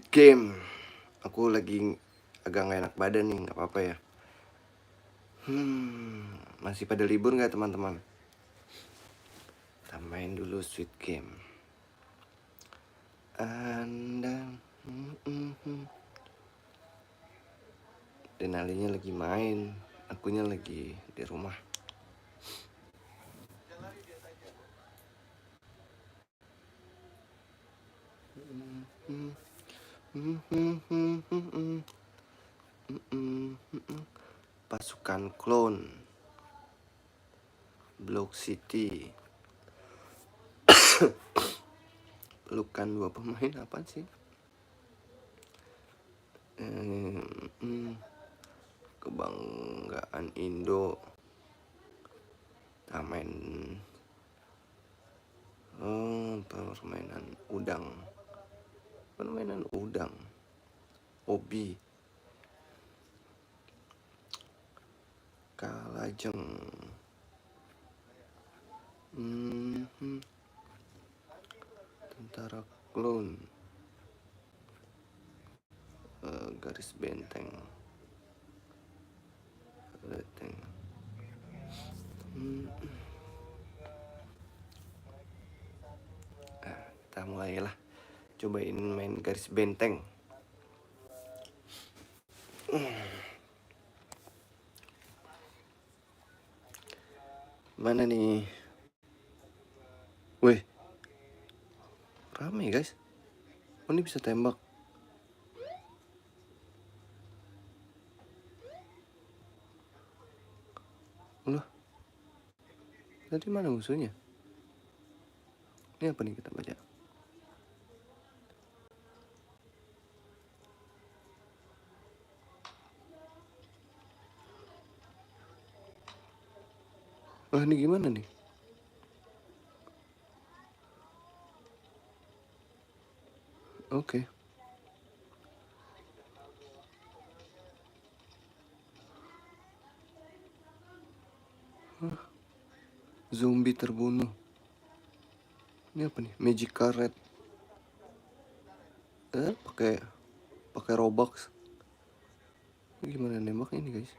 Game. Aku lagi agak nggak enak badan nih, nggak apa-apa ya. Masih pada libur nggak teman-teman? Kita main dulu Sweet Game. Anda, Denalinya lagi main, akunya lagi di rumah. Pasukan clone Block City. Pelukan 2 pemain apa sih? Kebanggaan Indo. Kita main permainan udang hobi kalajeng. Tentara klon, garis benteng. Kita mulailah, cobain main garis benteng. Mana nih? Weh, rame guys. Oh, ini bisa tembak. Loh, tadi mana musuhnya? Ini apa nih, kita baca. Wah, ini gimana nih? Oke. Zombie terbunuh. Ini apa nih? Magic Carrot. Pakai Robux. Ini gimana nembaknya nih guys?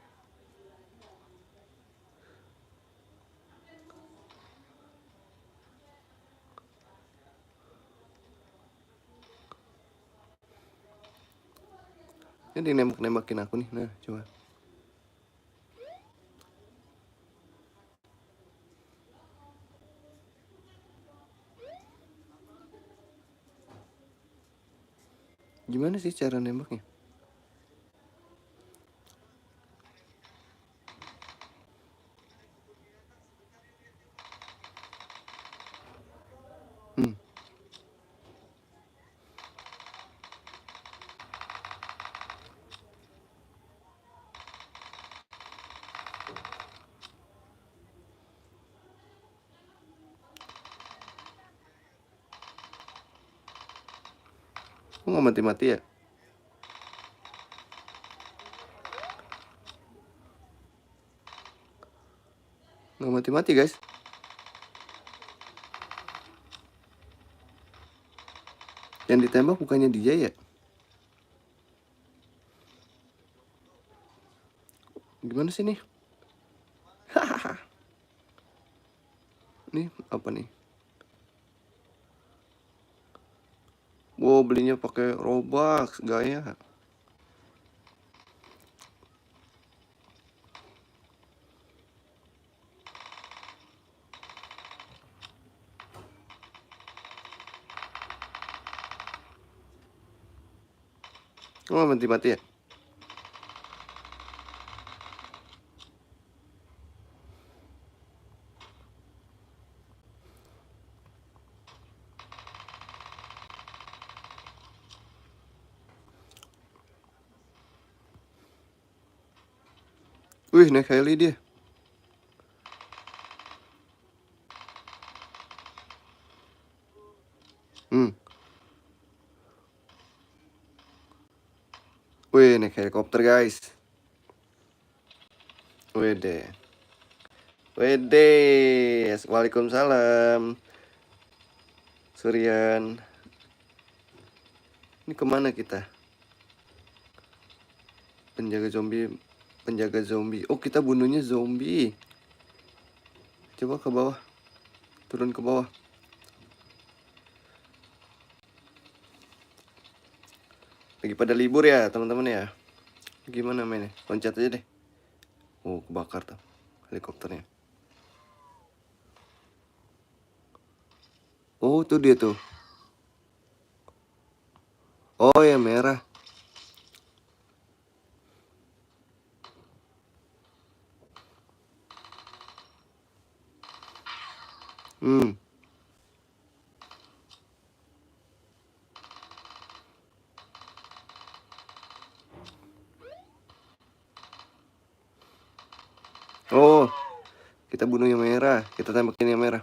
Ini nembak-nembakin aku nih. Nah, coba. Gimana sih cara nembaknya? Kok nggak mati-mati ya? Nggak mati-mati guys. Yang ditembak bukannya dia ya? Gimana sih nih? Nih apa nih? Wow, belinya pakai Robux, gaya. Oh, mati-mati ya? Wih, naik heli dia. Wih, naik helikopter guys. Wede. Waalaikumsalam Suryan. Ini kemana kita? Penjaga zombie. Oh, kita bunuhnya zombie. Coba ke bawah. Turun ke bawah. Lagi pada libur ya teman-teman ya. Gimana mainnya? Loncat aja deh. Oh, kebakar tuh helikopternya. Oh, tuh dia tuh. Oh, yang merah. Hmm. Oh, kita bunuh yang merah. Kita tembakin yang merah.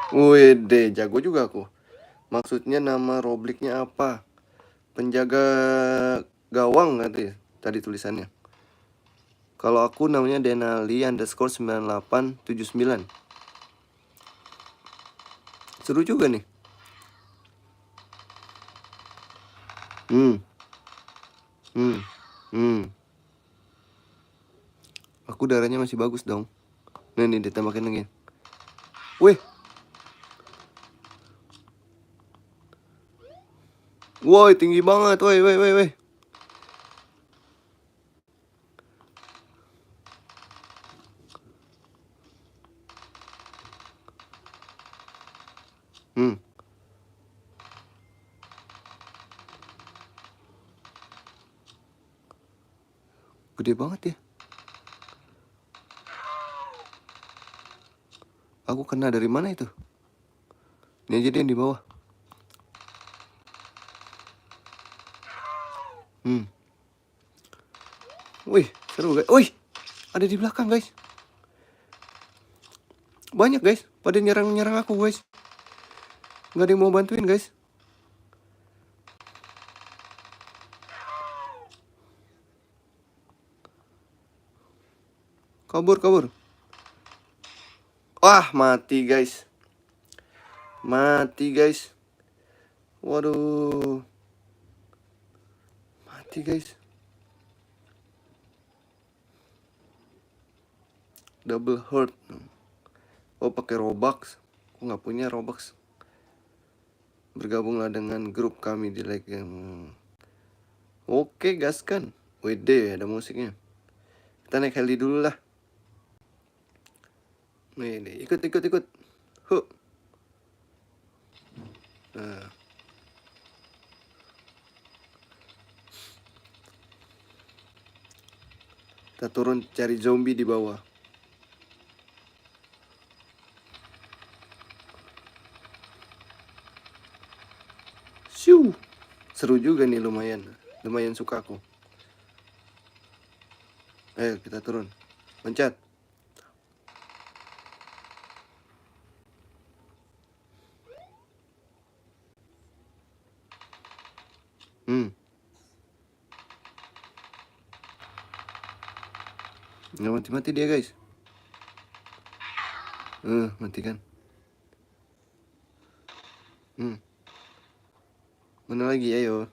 Wede, jago juga aku. Maksudnya nama Robliknya apa? Penjaga gawang nanti tadi tulisannya. Kalau aku namanya Denali underscore 9879. Seru juga nih. Aku darahnya masih bagus dong. Nah, ini ditembakin lagi. Wih. Woi, tinggi banget. Woi. Gede banget ya. Aku kena dari mana itu? Ini aja dia yang di bawah. Wih, seru guys. Wih, ada di belakang guys. Banyak guys, pada nyerang aku guys. Nggak ada yang mau bantuin guys. Kabur. Wah, mati guys. Waduh. Mati guys. Double hurt. Oh, pakai Robux. Aku nggak punya Robux. Bergabunglah dengan grup kami di like yang. Oke, gaskan. Wede, ada musiknya. Kita naik heli dulu lah. Nih, ikut. Huh. Nah. Kita turun cari zombie di bawah. Siu. Seru juga nih, lumayan suka aku. Ayo kita turun. Loncat. Nggak mati dia guys. Mati kan. Mana lagi, ayo.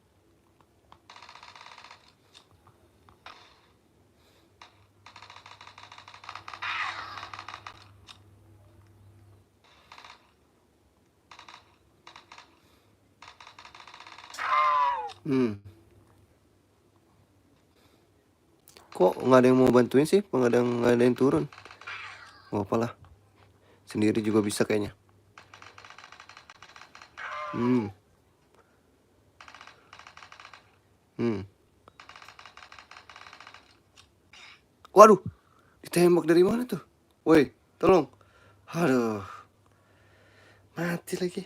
Kok nggak ada yang mau bantuin sih? Nggak ada yang turun. Oh, apalah. Sendiri juga bisa kayaknya. Waduh, ditembak dari mana tuh? Woi, tolong. Aduh, mati lagi.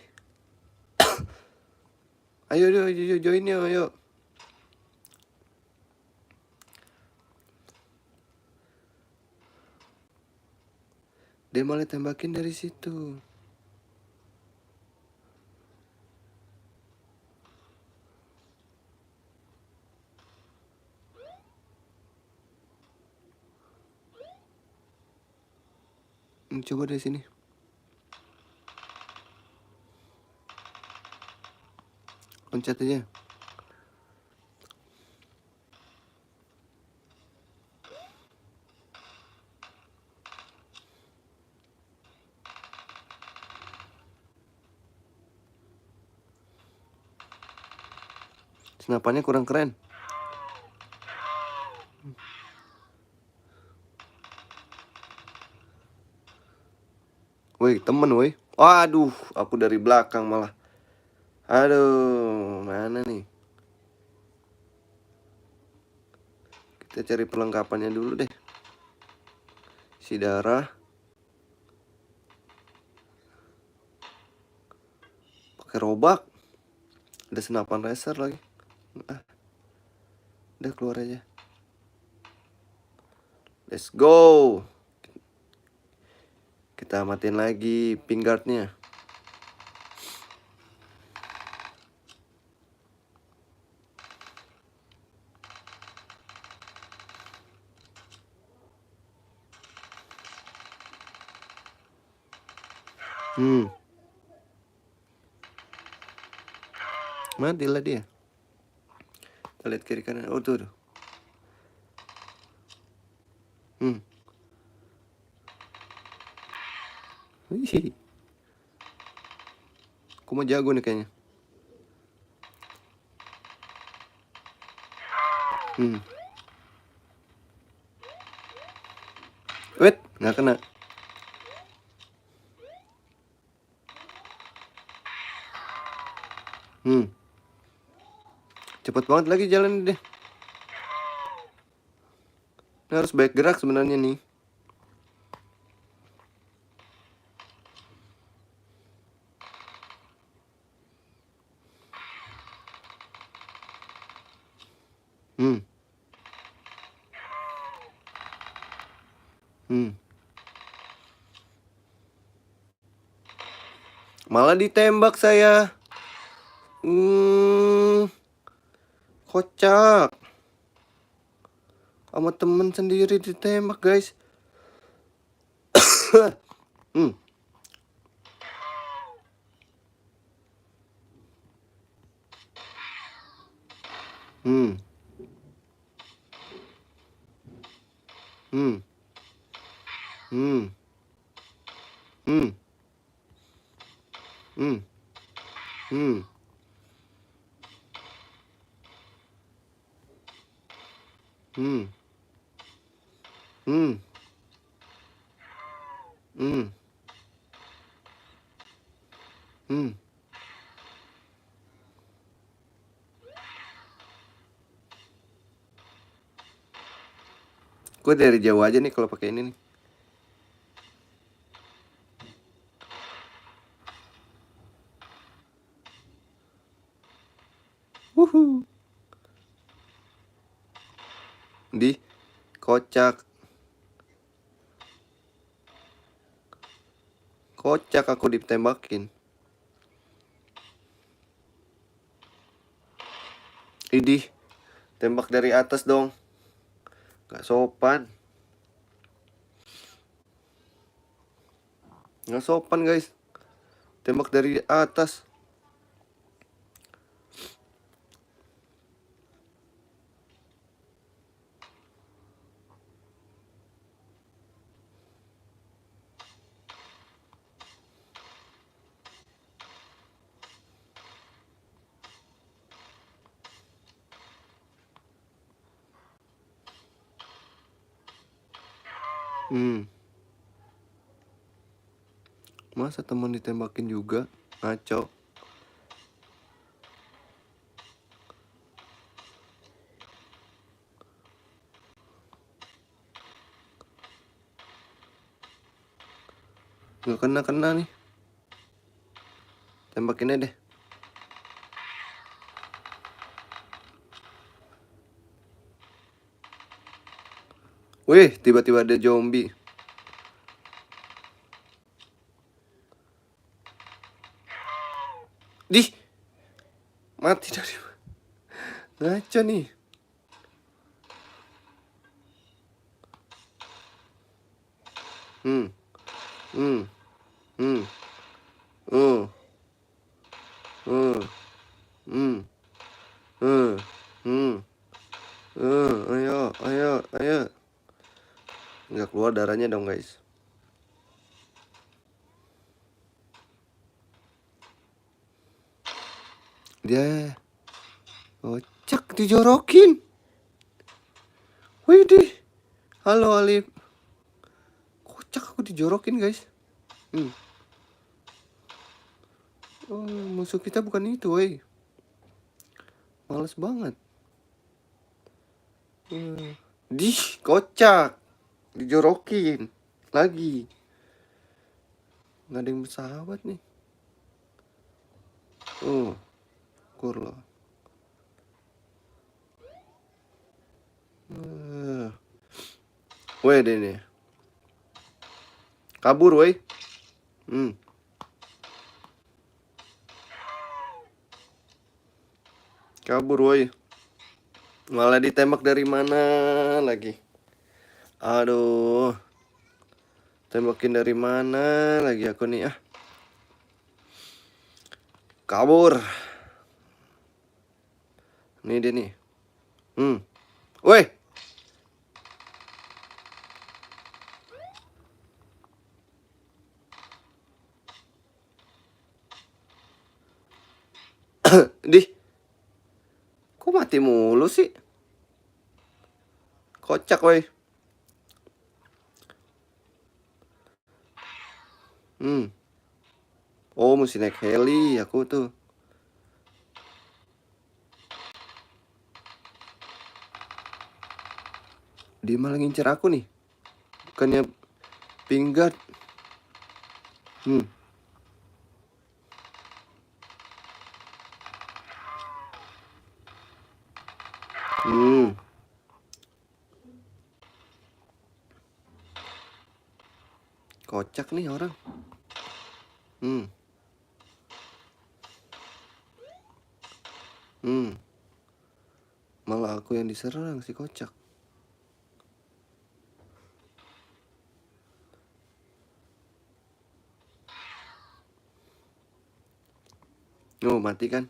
Ayo, join ayo. Dia malah tembakin dari situ. Coba dari sini. Loncat aja. Senapannya kurang keren. Woi, temen woi. Waduh, aku dari belakang malah. Aduh, mana nih? Kita cari perlengkapannya dulu deh. Si darah. Pakai robak. Ada senapan laser lagi. Udah keluar aja. Let's go. Kita matiin lagi ping guardnya. Matilah dia. Kita lihat kiri kanan. Oh tuh. Wih. Aku mau jago nih kayaknya. Wait, nggak kena. Cepet banget lagi jalan deh. Ini harus baik gerak sebenarnya nih. Malah ditembak saya. Kocak. Sama temen sendiri ditembak, guys. Hmm. Hmm. Hmm. Hmm. Hmm. Hmm. Hmm. Hmm. Hmm. Hmm. Hmm. Gue dari jauh aja nih kalau pakai ini nih. Wuhu. Di kocak. Kocak aku ditembakin. Idih, tembak dari atas dong. Gak sopan. Gak sopan, guys. Tembak dari atas. Masa teman ditembakin juga? Ngaco. Gak kena-kena nih. Tembakin aja deh. Wih, tiba-tiba ada zombie. Dih, mati dari ngaco nih. Hmm. Hmm. Hmm. Hmm. Hmm. Hmm. Hmm. Ayo, ayo, ayo. Nggak keluar darahnya dong, guys. Dia kocak dijorokin. Widih. Halo, Alif. Kocak aku dijorokin, guys. Oh, musuh kita bukan itu, woi. Males banget. Dih, kocak. Dijorokin. Lagi. Nggak ada yang bersahabat nih. Oh, kur loh. Woi deh nih. Kabur, woi. Kabur, woi. Malah ditembak dari mana lagi? Aduh. Tembakin dari mana lagi aku nih ah. Kabur. Nih dia nih. Woi. Dih. Kok mati mulu sih? Kocak, woi. Oh, mesti naik heli aku tuh. Dia malah ngincer aku nih. Bukannya pinggat. Kocak nih orang. Malah aku yang diserang si kocak. Oh, mati kan?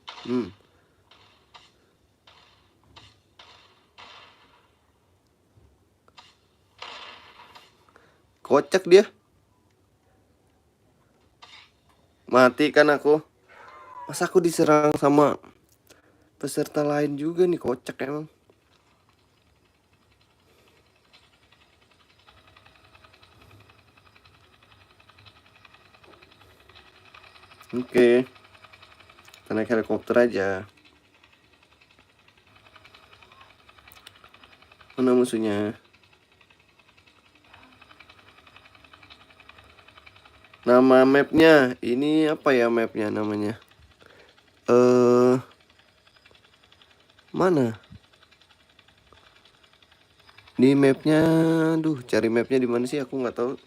Kocak dia. Mati kan aku. Masa aku diserang sama peserta lain juga nih, kocak emang. Oke. Kita naik helikopter aja. Mana musuhnya? Nama mapnya ini apa ya mapnya namanya? Mana? Di mapnya, duh, cari mapnya di mana sih? Aku nggak tahu.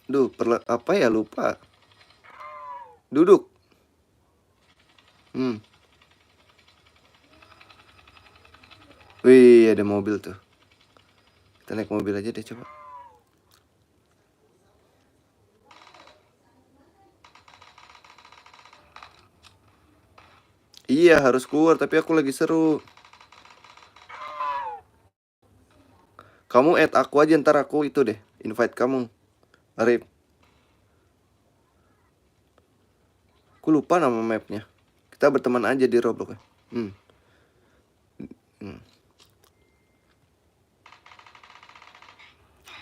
Duh, apa ya lupa. Duduk. Wih, ada mobil tuh. Kita naik mobil aja deh coba. Iya, harus keluar, tapi aku lagi seru. Kamu add aku aja, ntar aku itu deh, invite kamu. Arif. Aku lupa nama mapnya. Kita berteman aja di Roblox ya.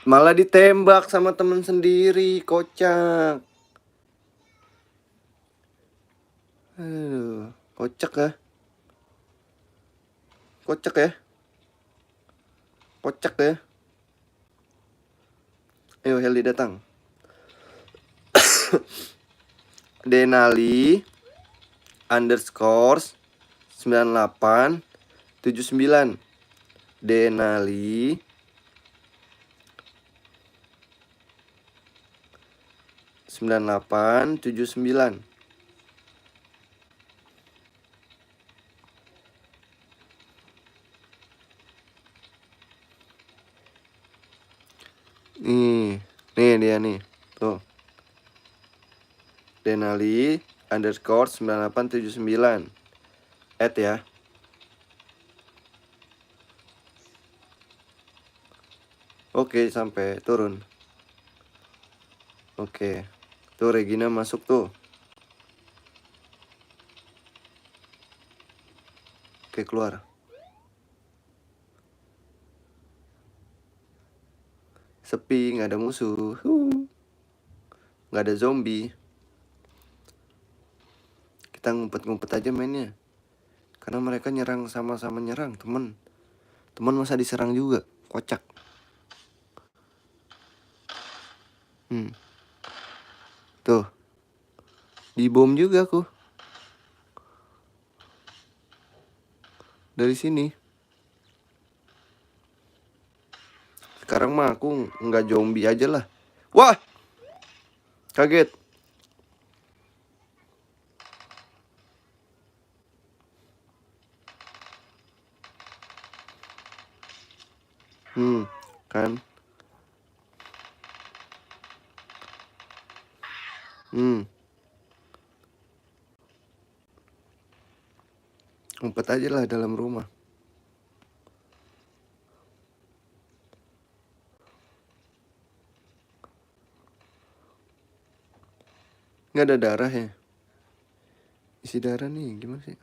Malah ditembak sama temen sendiri, kocak. Aduh, kocak ya. Kocak ya. Kocak ya. Ayo heli datang. Denali underscore 9879. Denali 9879. Nih dia nih. Tuh. Denali underscore 9879. Add ya. Oke, sampai turun. Oke. Tuh Regina masuk tuh. Oke, keluar. Sepi, nggak ada musuh. Nggak ada zombie. Kita ngumpet-ngumpet aja mainnya. Karena mereka nyerang, sama-sama nyerang, temen. Temen masa diserang juga. Kocak. Tuh. Dibom juga aku. Dari sini. Sekarang mah aku nggak zombie aja lah. Wah! Kaget. Kan. Ngumpet aja lah dalam rumah. Nggak ada darah ya. Isi darah nih, gimana sih?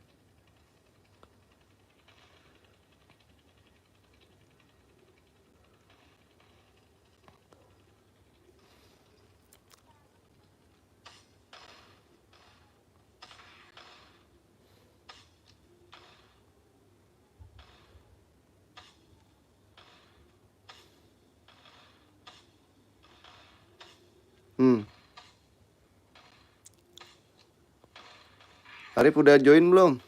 Arif udah join belum?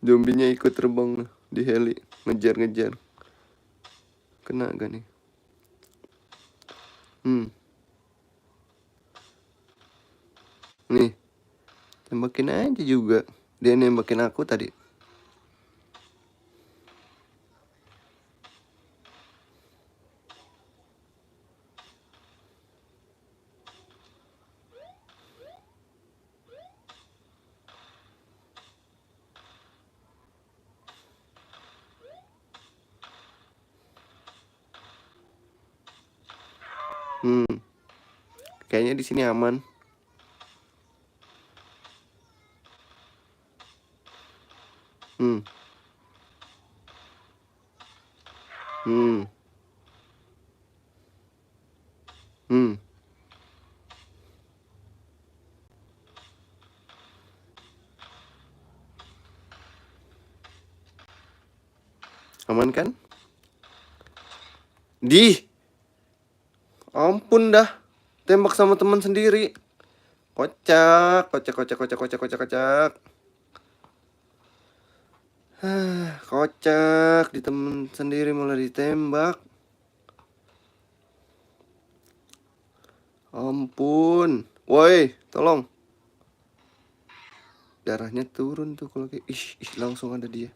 Zombinya ikut terbang di heli, ngejar-ngejar. Kena gak nih? Nih, tembakin aja juga. Dia nembakin aku tadi. Kayaknya di sini aman. Aman kan? Ampun dah. Tembak sama teman sendiri. Kocak, kocak, kocak, kocak, kocak, kocak, kocak. Kocak, di temen sendiri malah ditembak. Ampun. Woi, tolong. Darahnya turun tuh kalau kayak langsung ada dia.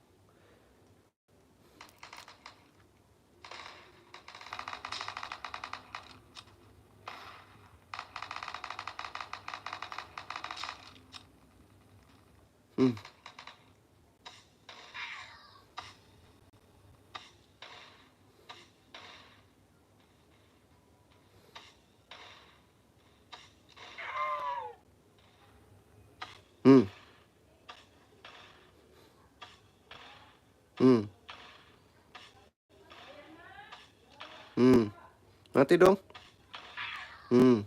Hmm. Mati dong. Hmm.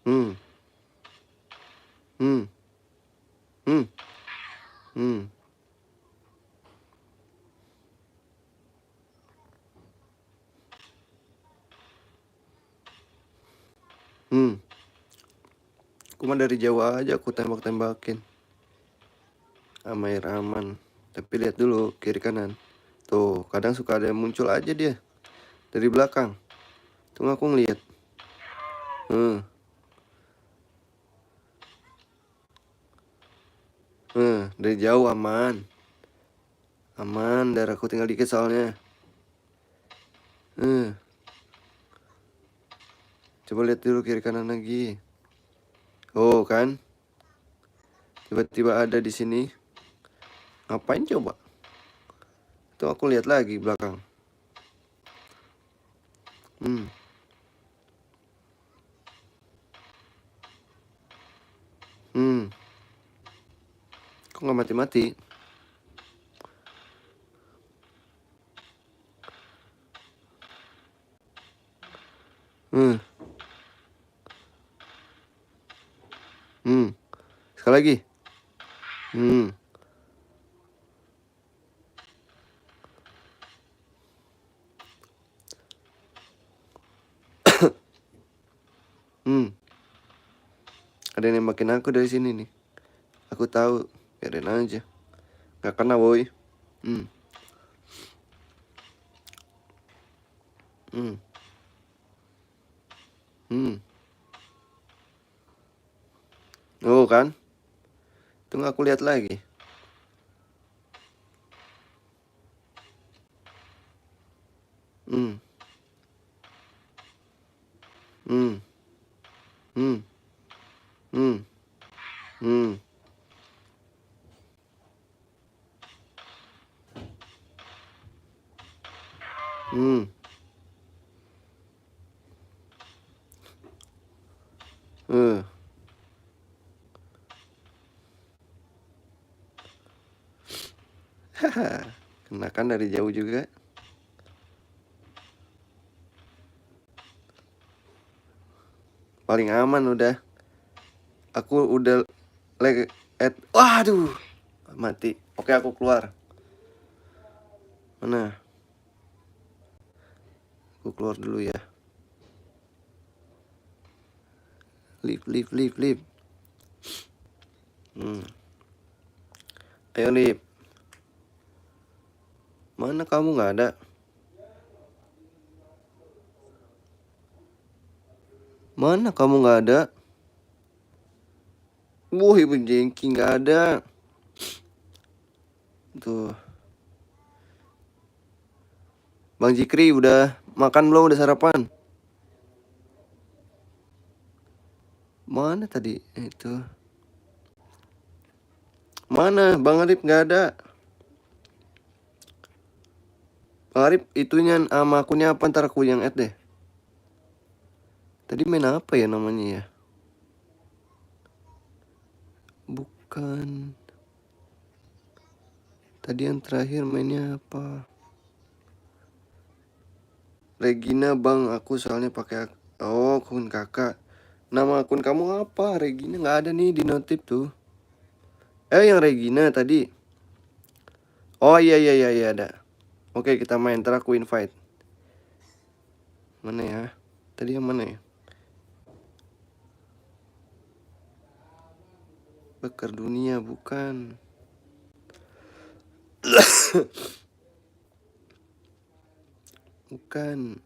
Hmm. Hmm. Hmm. Hmm. Hmm. Aku mah dari jauh aja aku tembak-tembakin. Aman. Tapi lihat dulu kiri kanan. Tuh, kadang suka ada yang muncul aja dia dari belakang. Tunggu aku ngeliat. Dari jauh aman. Aman, darahku tinggal dikit soalnya. Coba lihat dulu kiri kanan lagi. Oh kan, tiba-tiba ada di sini. Ngapain coba? Tuh aku lihat lagi belakang. Kok nggak mati-mati? Sekali lagi. Ada yang nembakin aku dari sini nih. Aku tahu, biarin aja. Gak kena boy. Oh kan? Tunggu aku lihat lagi. Hmm. Hmm. Hmm. Hmm. Hmm. Hmm. Kena kan dari jauh juga. Paling aman udah. Aku udah waduh, mati. Oke, aku keluar. Mana? Aku keluar dulu ya. Leave. Ayo Lip. Mana kamu nggak ada? Mana kamu nggak ada? Ibu Jengki nggak ada. Tuh. Bang Jikri udah makan belum? Udah sarapan? Mana tadi? Itu. Mana? Bang Arif nggak ada. Bang Arif itunya sama akunnya apa? Ntar aku yang add deh. Tadi main apa ya namanya ya? Bukan. Tadi yang terakhir mainnya apa? Regina bang, aku soalnya pakai akun kakak. Nama akun kamu apa? Regina nggak ada nih di notif tuh. Yang Regina tadi. Oh iya ada. Oke kita main, ntar aku invite. Mana ya? Tadi yang mana ya? Bakar dunia bukan. Bukan.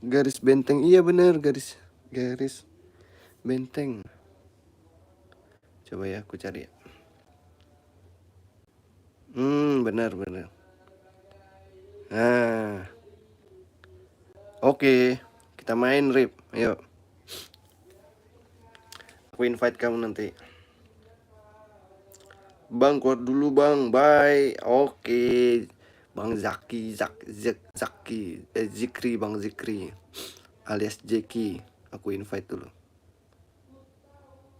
Garis benteng, iya bener, garis benteng. Coba ya aku cari ya. Benar. Nah. Oke, kita main Rip. Ayo. Aku invite kamu nanti. Bang, keluar dulu bang. Bye. Oke. Bang Zaki, Zikri, Bang Zikri alias Jeki. Aku invite dulu.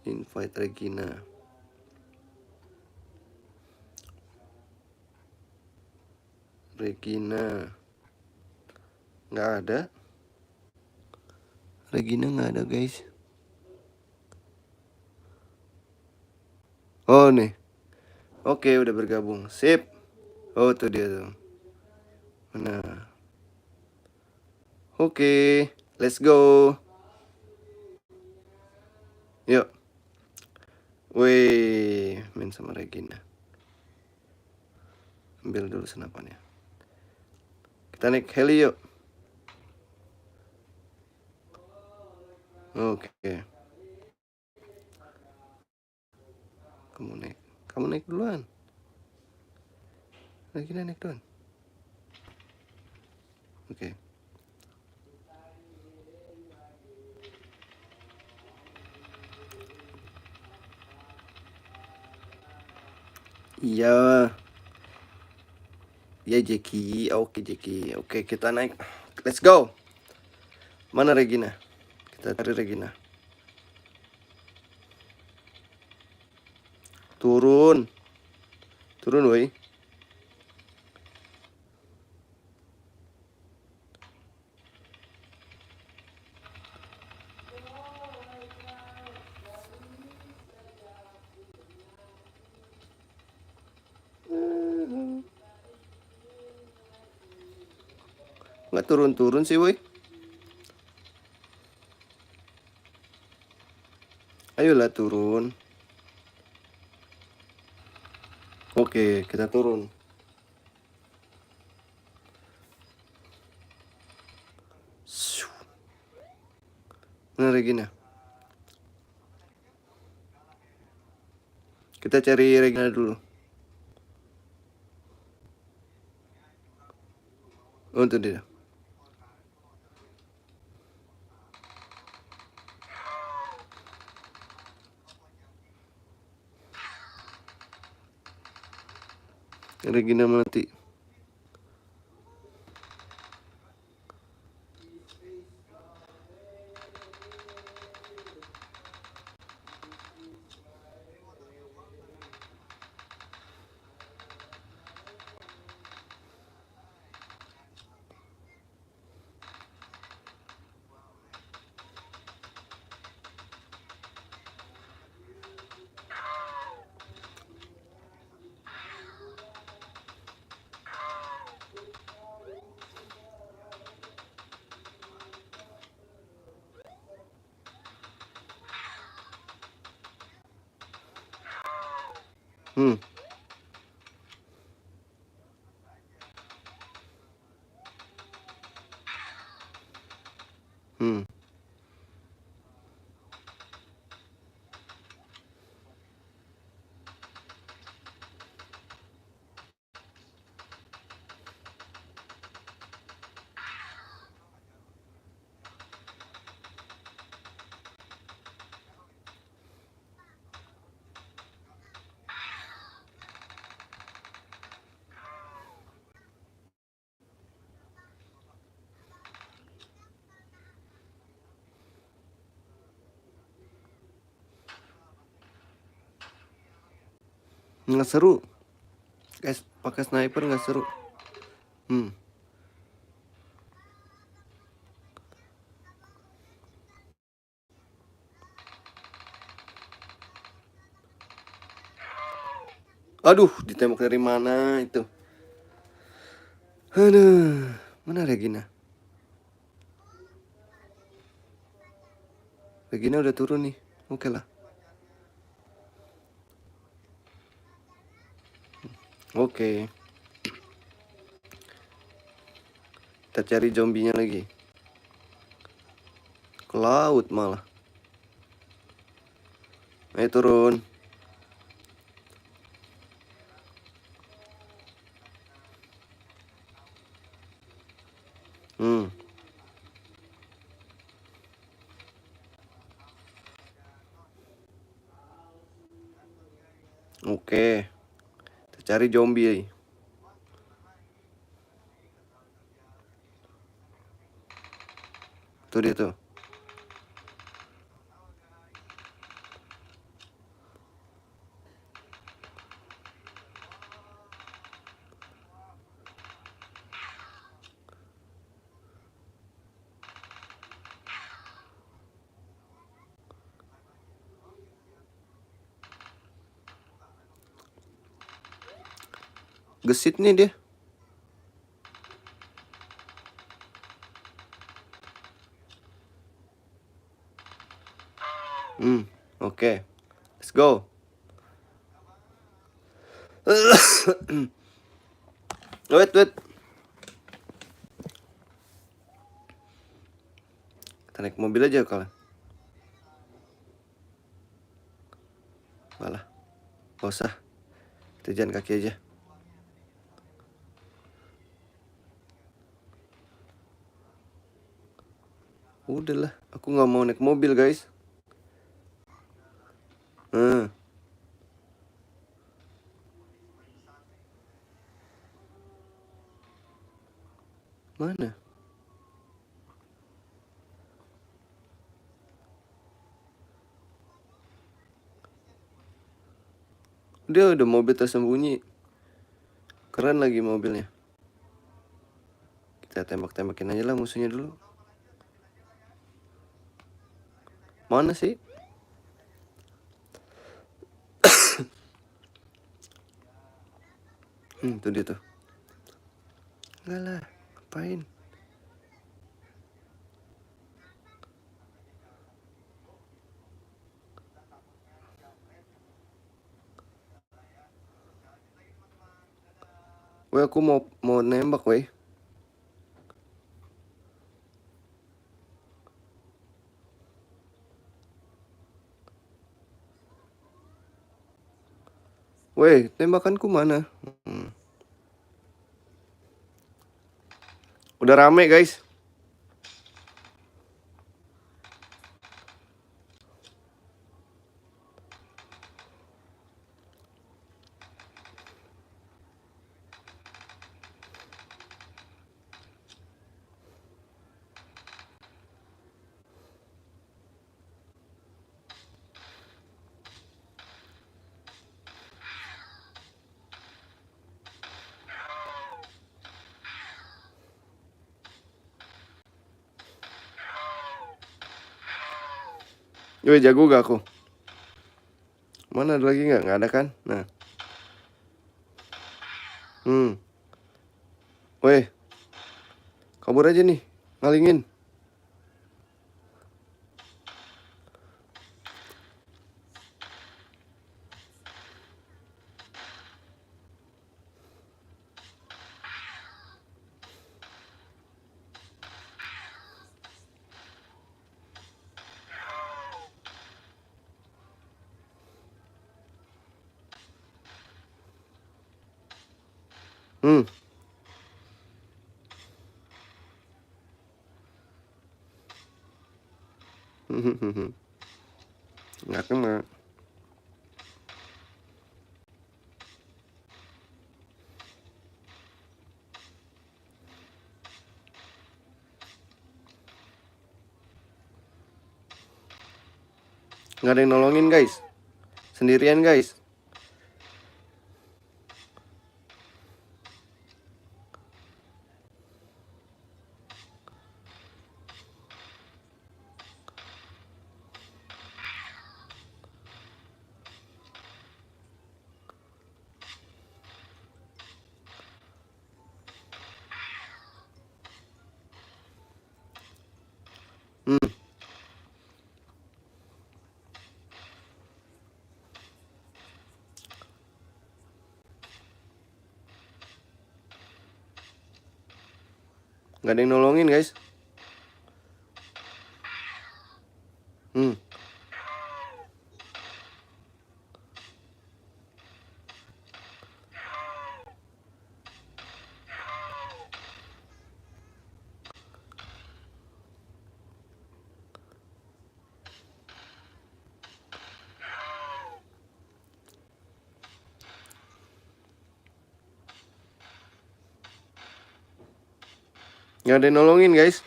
Invite Regina. Nggak ada. Regina nggak ada guys. Oh nih. Oke, udah bergabung. Sip. Oh tuh dia tuh. Mana? Oke, let's go. Yuk. Wih, main sama Regina. Ambil dulu senapannya. Kita naik heli yuk. Oke. Kamu naik duluan. Regina naik duluan. Oke. Iya. Ya Jeki. Oke Jeki. Oke, kita naik. Let's go. Mana Regina? Kita cari Regina. Turun. Turun, woi. Nggak turun-turun sih, woi. Ayolah turun. Oke, kita turun. Mana Regina? Kita cari Regina dulu. Oh, itu dia. Regina mati. Hmm. Hmm. Nggak seru. Guys, pakai sniper nggak seru. Hmm. Aduh, ditembak dari mana itu? Aduh, mana Regina? Regina udah turun nih. Oke lah. Oke. Kita cari zombinya lagi. Ke laut malah. Ayo turun. Hmm. Oke. Kita cari zombie. Tuh dia tuh. Gesit nih dia. Oke, let's go. Wait. Kita naik mobil aja kalau. Malah, gak usah. Kita jalan kaki aja. Udahlah, aku nggak mau naik mobil guys. Mana? Dia udah mobil tersembunyi. Keren lagi mobilnya. Kita tembak-tembakin aja lah musuhnya dulu. Mana sih? Tuh dia tuh. Enggak lah, ngapain? Weh, aku mau nembak, weh. Weh, tembakanku mana? Udah rame, guys. Weh, jago gak aku? Mana ada lagi nggak? Nggak ada kan? Nah. Weh, kabur aja nih. Ngalingin. Nggak kena. Nggak ada yang nolongin, guys. Sendirian, guys. Nggak ada yang nolongin, guys. Nggak ada yang nolongin, guys.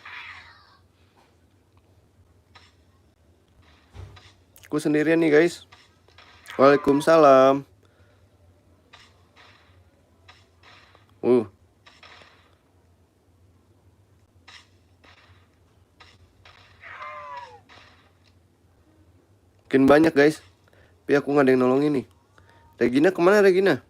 Aku sendirian nih, guys. Waalaikumsalam. Makin banyak, guys. Tapi aku nggak ada yang nolongin nih. Regina kemana, Regina?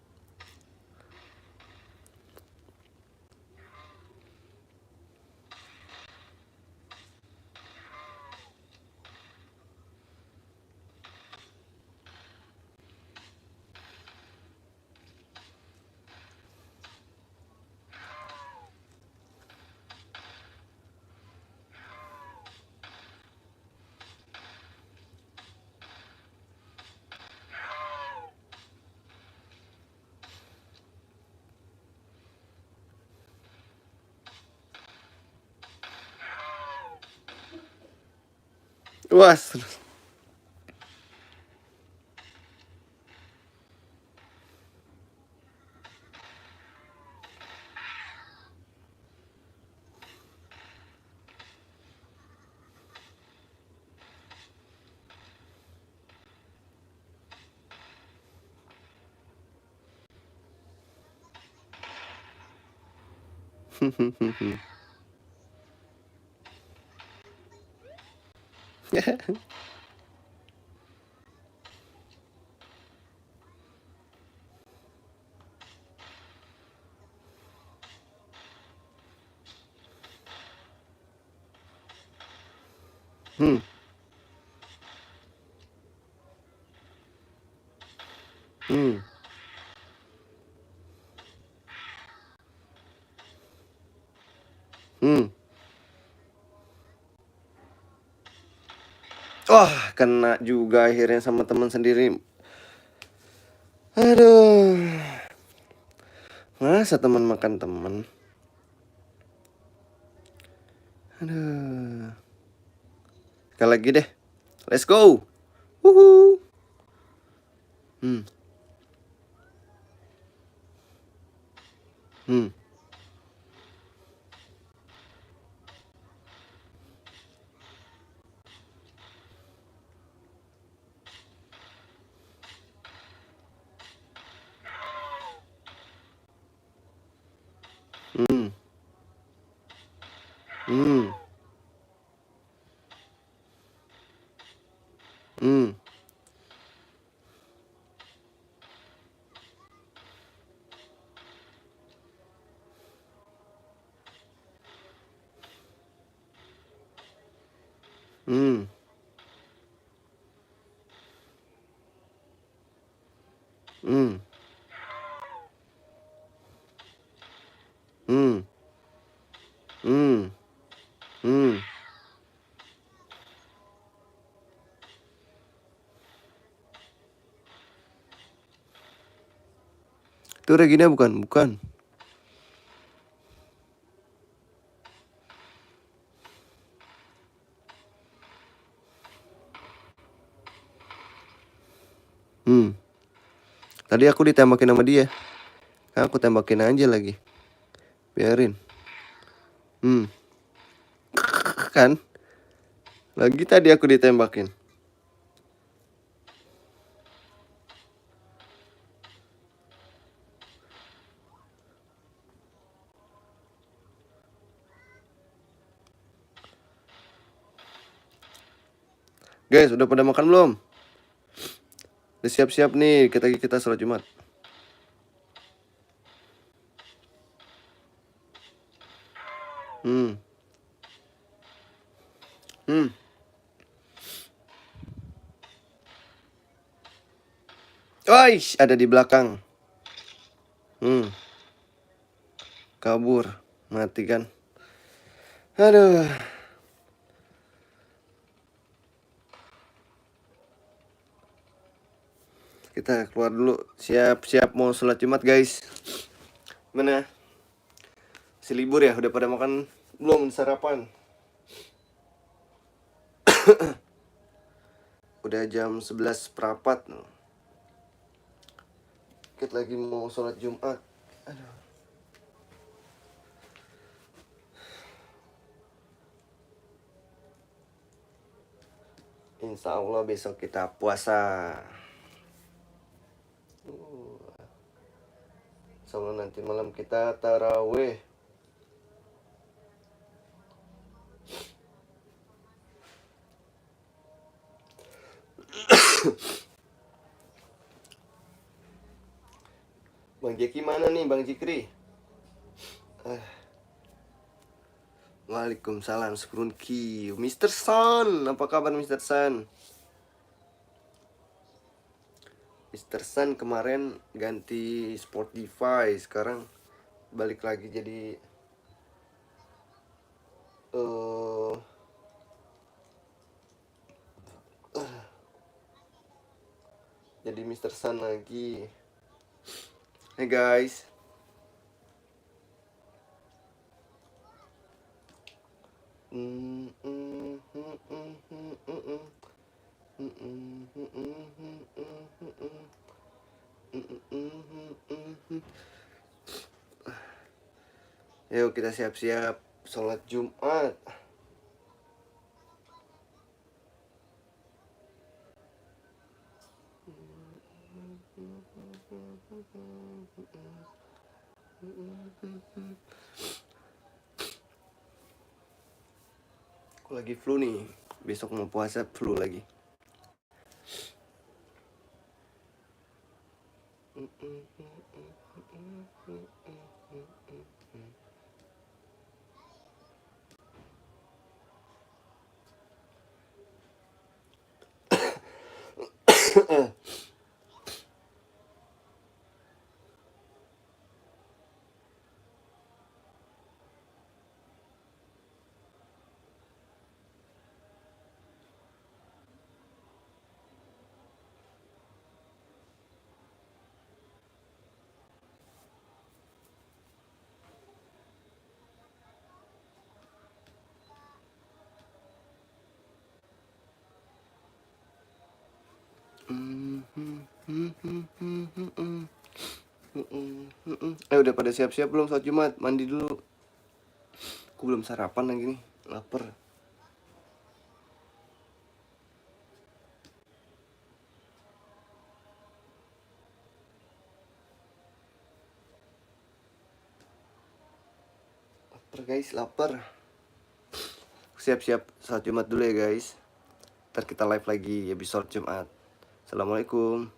Luas. Hmm. Hmm. Hmm. Wah, kena juga akhirnya sama teman sendiri. Aduh. Masa teman makan teman? Aduh. Sekali lagi deh. Let's go. Wuhu. Hmm. Hmm. Hmm. Hmm. Hmm. Hmm. Hmm. Hmm. Hmm. Hmm. Itu Regina bukan? Bukan. Hmm. Tadi aku ditembakin sama dia. Aku tembakin aja lagi. Biarin. Hmm. Kan? Lagi tadi aku ditembakin. Guys, udah pada makan belum? Udah siap-siap nih, kita sholat Jumat. Hmm. Hmm. Wais, ada di belakang. Hmm. Kabur. Mati kan? Aduh. Kita keluar dulu. Siap-siap mau sholat Jumat, guys. Mana? Si libur ya? Udah pada makan belum sarapan? Udah jam 11:04. Kita lagi mau sholat Jumat. Aduh. Insya Allah besok kita puasa. Insya Allah nanti malam kita taraweh. Bang Jeki mana nih, Bang Jikri? Waalaikumsalam Sprunki. Mr. Sun, apa kabar Mr. Sun? Mr. Sun kemarin ganti Spotify, sekarang balik lagi jadi jadi Mr. Sun lagi. Hey guys. Ayo kita siap-siap sholat Jumat. Aku lagi flu nih. Besok mau puasa flu lagi. Udah pada siap-siap belum sholat Jumat? Mandi dulu. Aku belum sarapan lagi nih, lapar. Lapar guys, lapar. Siap-siap sholat Jumat dulu ya guys. Ntar kita live lagi habis sholat Jumat. Assalamualaikum.